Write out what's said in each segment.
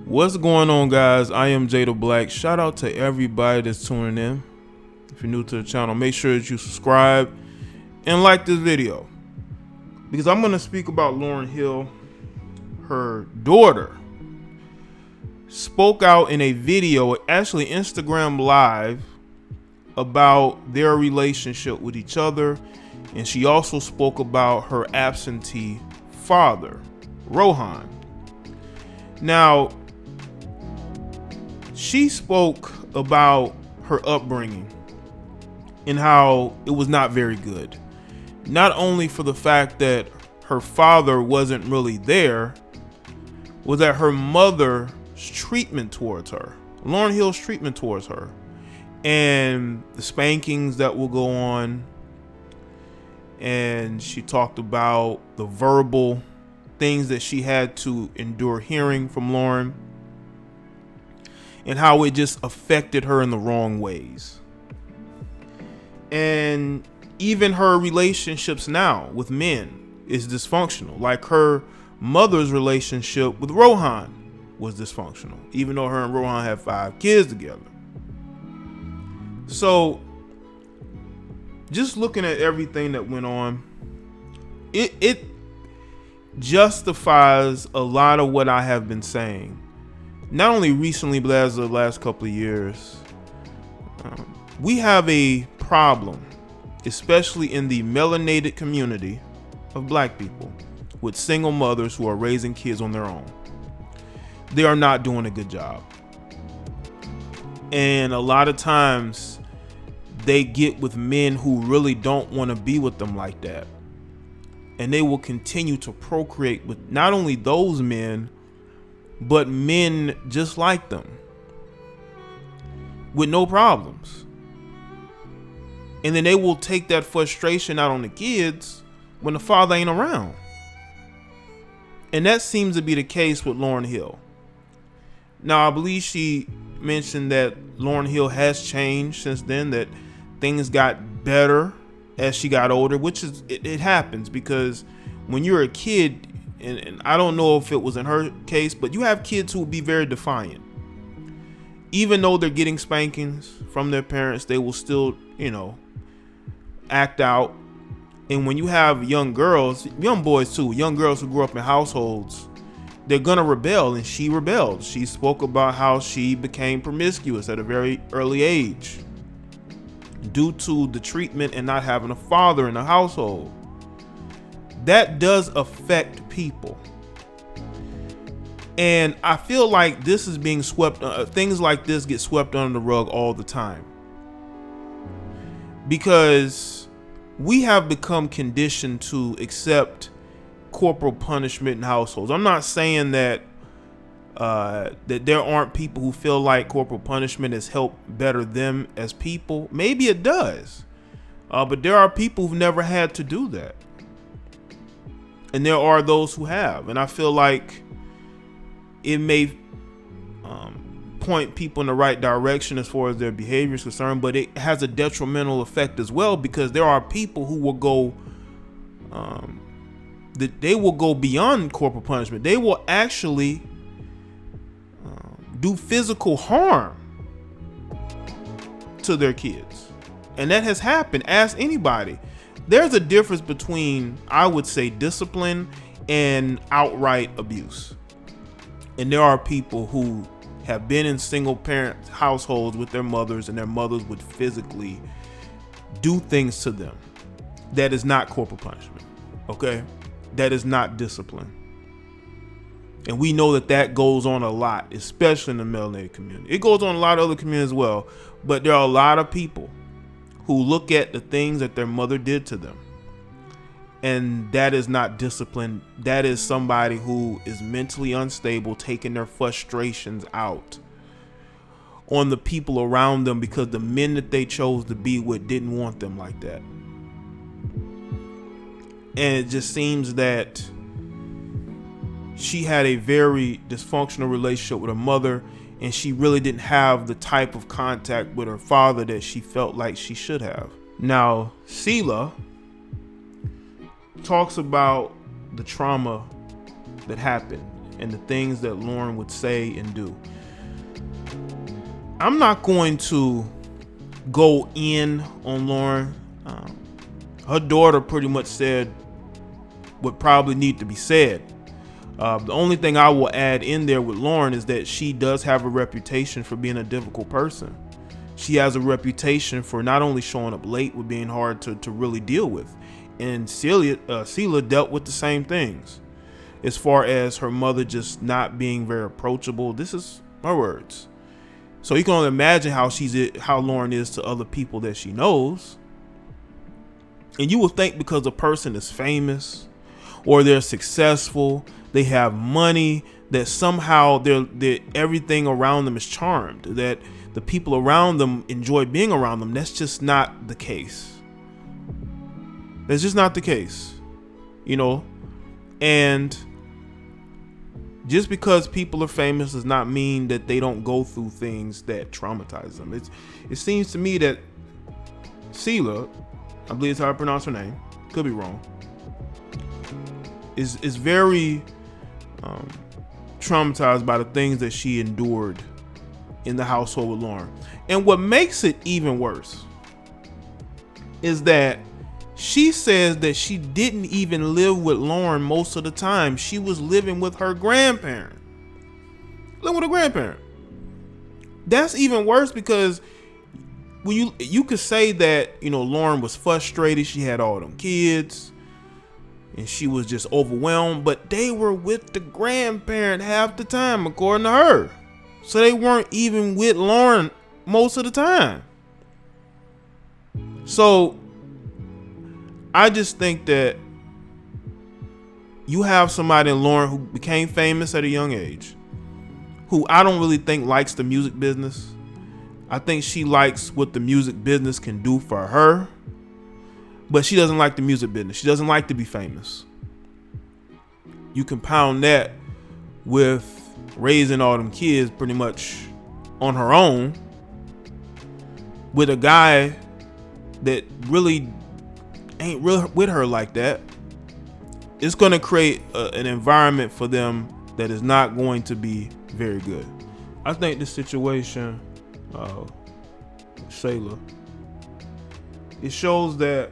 What's going on, guys? I am Jaye the Black. Shout out to everybody that's tuning in. If you're new to the channel, make sure that you subscribe and like this video, because I'm going to speak about Lauryn Hill. Her daughter spoke out in a video, actually Instagram Live, about their relationship with each other, and she also spoke about her absentee father, Rohan. Now, she spoke about her upbringing and how it was not very good. Not only for the fact that her father wasn't really there, was that her mother's treatment towards her, Lauryn Hill's treatment towards her, and the spankings that will go on. And she talked about the verbal things that she had to endure hearing from Lauryn, and how it just affected her in the wrong ways. And even her relationships now with men is dysfunctional. Like her mother's relationship with Rohan was dysfunctional, even though her and Rohan had 5 kids together. So just looking at everything that went on, it justifies a lot of what I have been saying, not only recently, but as the last couple of years. We have a problem, especially in the melanated community of black people, with single mothers who are raising kids on their own. They are not doing a good job. And a lot of times they get with men who really don't want to be with them like that. And they will continue to procreate with not only those men, but men just like them, with no problems. And then they will take that frustration out on the kids when the father ain't around. And that seems to be the case with Lauryn Hill. Now, I believe she mentioned that Lauryn Hill has changed since then, that things got better as she got older, which is, it happens, because when you're a kid, and I don't know if it was in her case, but you have kids who will be very defiant. Even though they're getting spankings from their parents, they will still, act out. And when you have young girls, young boys too, young girls who grew up in households, they're gonna rebel, and she rebelled. She spoke about how she became promiscuous at a very early age due to the treatment and not having a father in the household. That does affect people. And I feel like this is being swept, things like this get swept under the rug all the time, because we have become conditioned to accept corporal punishment in households. I'm not saying that that there aren't people who feel like corporal punishment has helped better them as people. Maybe it does, but there are people who've never had to do that. And there are those who have. And I feel like it may point people in the right direction as far as their behavior is concerned, but it has a detrimental effect as well, because there are people who will go they will go beyond corporal punishment. They will actually do physical harm to their kids. And that has happened. Ask anybody. There's a difference between, I would say, discipline and outright abuse. And there are people who have been in single parent households with their mothers, and their mothers would physically do things to them. That is not corporal punishment. Okay? That is not discipline. And we know that that goes on a lot, especially in the melanated community. It goes on a lot of other communities as well. But there are a lot of people who look at the things that their mother did to them, and that is not discipline. That is somebody who is mentally unstable, taking their frustrations out on the people around them, because the men that they chose to be with didn't want them like that. And it just seems that she had a very dysfunctional relationship with her mother, and she really didn't have the type of contact with her father that she felt like she should have. Now, Selah talks about the trauma that happened and the things that Lauryn would say and do. I'm not going to go in on Lauryn. Her daughter pretty much said what probably need to be said. The only thing I will add in there with Lauryn is that she does have a reputation for being a difficult person. She has a reputation for not only showing up late, but being hard to really deal with. And Selah dealt with the same things. As far as her mother just not being very approachable, this is her words. So you can only imagine how Lauryn is to other people that she knows. And you would think because a person is famous or they're successful, they have money, that somehow they're everything around them is charmed, that the people around them enjoy being around them. That's just not the case. That's just not the case, you know? And just because people are famous does not mean that they don't go through things that traumatize them. It seems to me that Selah, I believe it's how I pronounce her name, could be wrong, is very traumatized by the things that she endured in the household with Lauryn. And what makes it even worse is that she says that she didn't even live with Lauryn most of the time. She was living with her grandparent. Living with a grandparent. That's even worse, because when you could say that, you know, Lauryn was frustrated, she had all them kids and she was just overwhelmed, but they were with the grandparent half the time, according to her. So they weren't even with Lauryn most of the time. So I just think that you have somebody in Lauryn who became famous at a young age, who I don't really think likes the music business. I think she likes what the music business can do for her, but she doesn't like the music business. She doesn't like to be famous. You compound that with raising all them kids pretty much on her own with a guy that really ain't real with her like that. It's going to create an environment for them that is not going to be very good. I think the situation, Selah, it shows that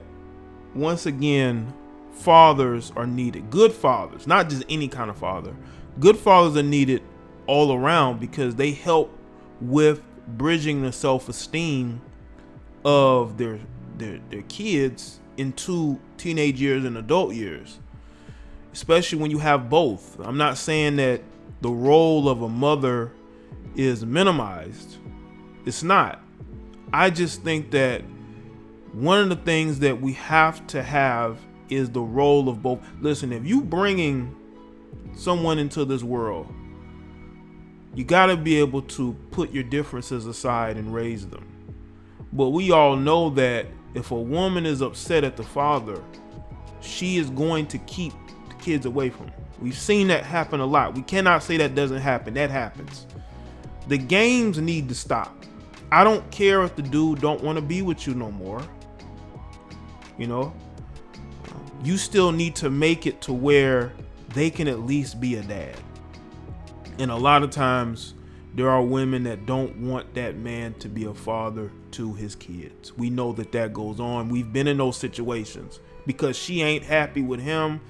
once again, fathers are needed. Good fathers, not just any kind of father. Good fathers are needed all around, because they help with bridging the self-esteem of their kids into teenage years and adult years, especially when you have both. I'm not saying that the role of a mother is minimized. It's not. I just think that one of the things that we have to have is the role of both. Listen, if you bringing someone into this world, you got to be able to put your differences aside and raise them. But we all know that if a woman is upset at the father, she is going to keep the kids away from him. We've seen that happen a lot. We cannot say that doesn't happen. That happens. The games need to stop. I don't care if the dude don't want to be with you no more. You know, you still need to make it to where they can at least be a dad. And a lot of times there are women that don't want that man to be a father to his kids. We know that goes on. We've been in those situations because she ain't happy with him.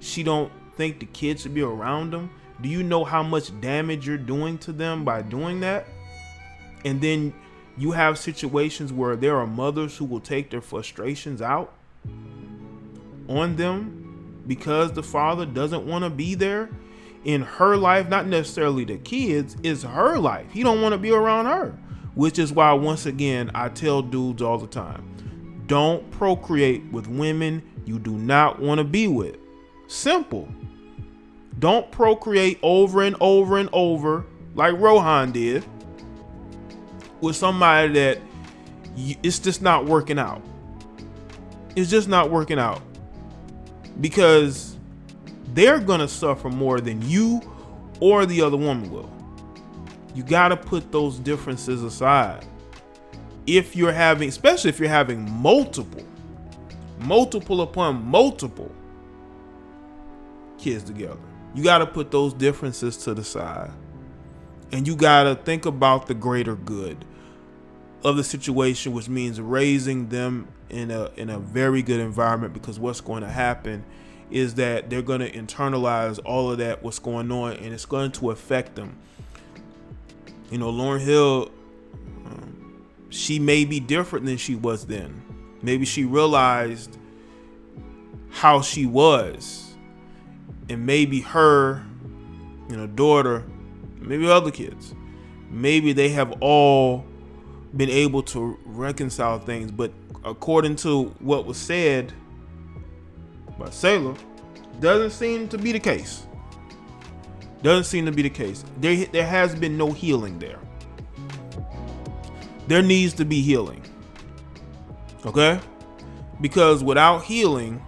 She don't think the kids should be around him. Do you know how much damage you're doing to them by doing that? And then you have situations where there are mothers who will take their frustrations out on them because the father doesn't want to be there in her life. Not necessarily the kids, it's her life. He don't want to be around her, which is why, once again, I tell dudes all the time, don't procreate with women you do not want to be with. Simple. Don't procreate over and over and over like Rohan did with somebody that it's just not working out. It's just not working out, because they're gonna suffer more than you or the other woman will. You gotta put those differences aside. If you're having, especially if you're having multiple upon multiple kids together, you got to put those differences to the side, and you got to think about the greater good of the situation, which means raising them in a very good environment, because what's going to happen is that they're going to internalize all of that, what's going on, and it's going to affect them. You know, Lauryn Hill, she may be different than she was then. Maybe she realized how she was, and maybe her, you know, daughter, maybe other kids, maybe they have all been able to reconcile things. But according to what was said by Selah, doesn't seem to be the case. Doesn't seem to be the case. There has been no healing there. There needs to be healing. Okay? Because without healing,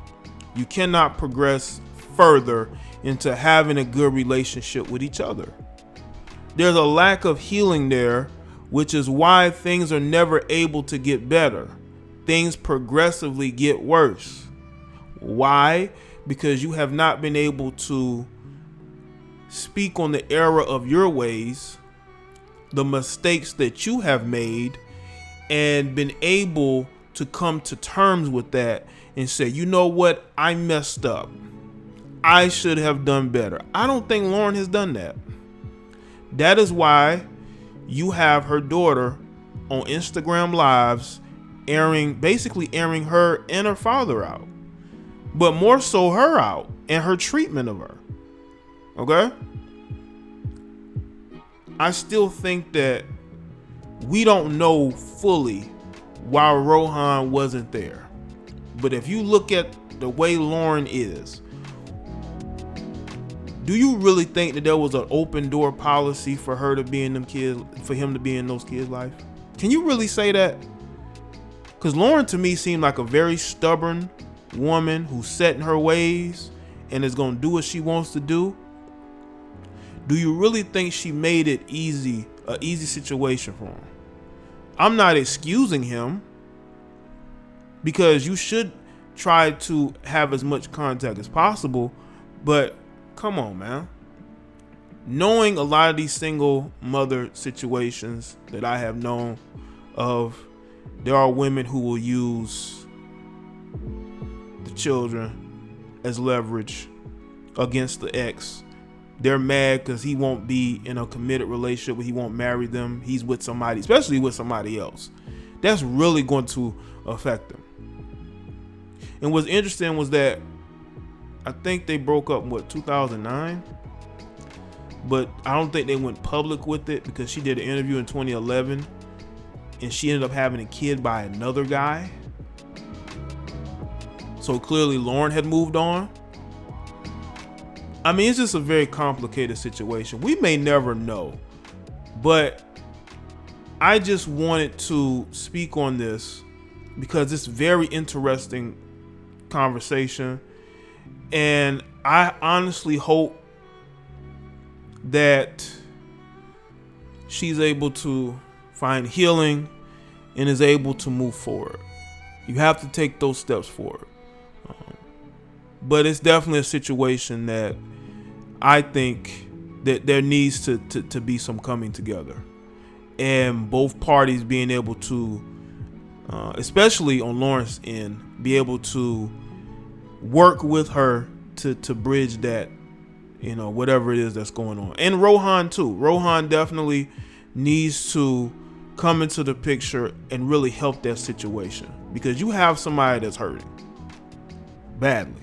you cannot progress further into having a good relationship with each other. There's a lack of healing there, which is why things are never able to get better. Things progressively get worse. Why? Because you have not been able to speak on the error of your ways, the mistakes that you have made, and been able to come to terms with that and say, you know what, I messed up. I should have done better. I don't think Lauryn has done that. That is why you have her daughter on Instagram Lives basically airing her and her father out, but more so her out and her treatment of her. Okay? I still think that we don't know fully why Rohan wasn't there. But if you look at the way Lauryn is, do you really think that there was an open door policy for her to be in them kids, for him to be in those kids' life? Can you really say that? Because Lauryn to me seemed like a very stubborn woman who's set in her ways and is going to do what she wants to do. Do you really think she made it an easy situation for him? I'm not excusing him, because you should try to have as much contact as possible, but come on, man. Knowing a lot of these single mother situations that I have known of, there are women who will use the children as leverage against the ex. They're mad because he won't be in a committed relationship, he won't marry them. He's with somebody, especially with somebody else. That's really going to affect them. And what's interesting was that I think they broke up in 2009, but I don't think they went public with it, because she did an interview in 2011 and she ended up having a kid by another guy. So clearly Lauryn had moved on. I mean, it's just a very complicated situation. We may never know, but I just wanted to speak on this because it's very interesting conversation. And I honestly hope that she's able to find healing and is able to move forward. You have to take those steps forward. But it's definitely a situation that I think that there needs to be some coming together, and both parties being able to, especially on Lauryn's end, be able to work with her to bridge that, whatever it is that's going on. And Rohan too. Rohan definitely needs to come into the picture and really help that situation, because you have somebody that's hurting badly.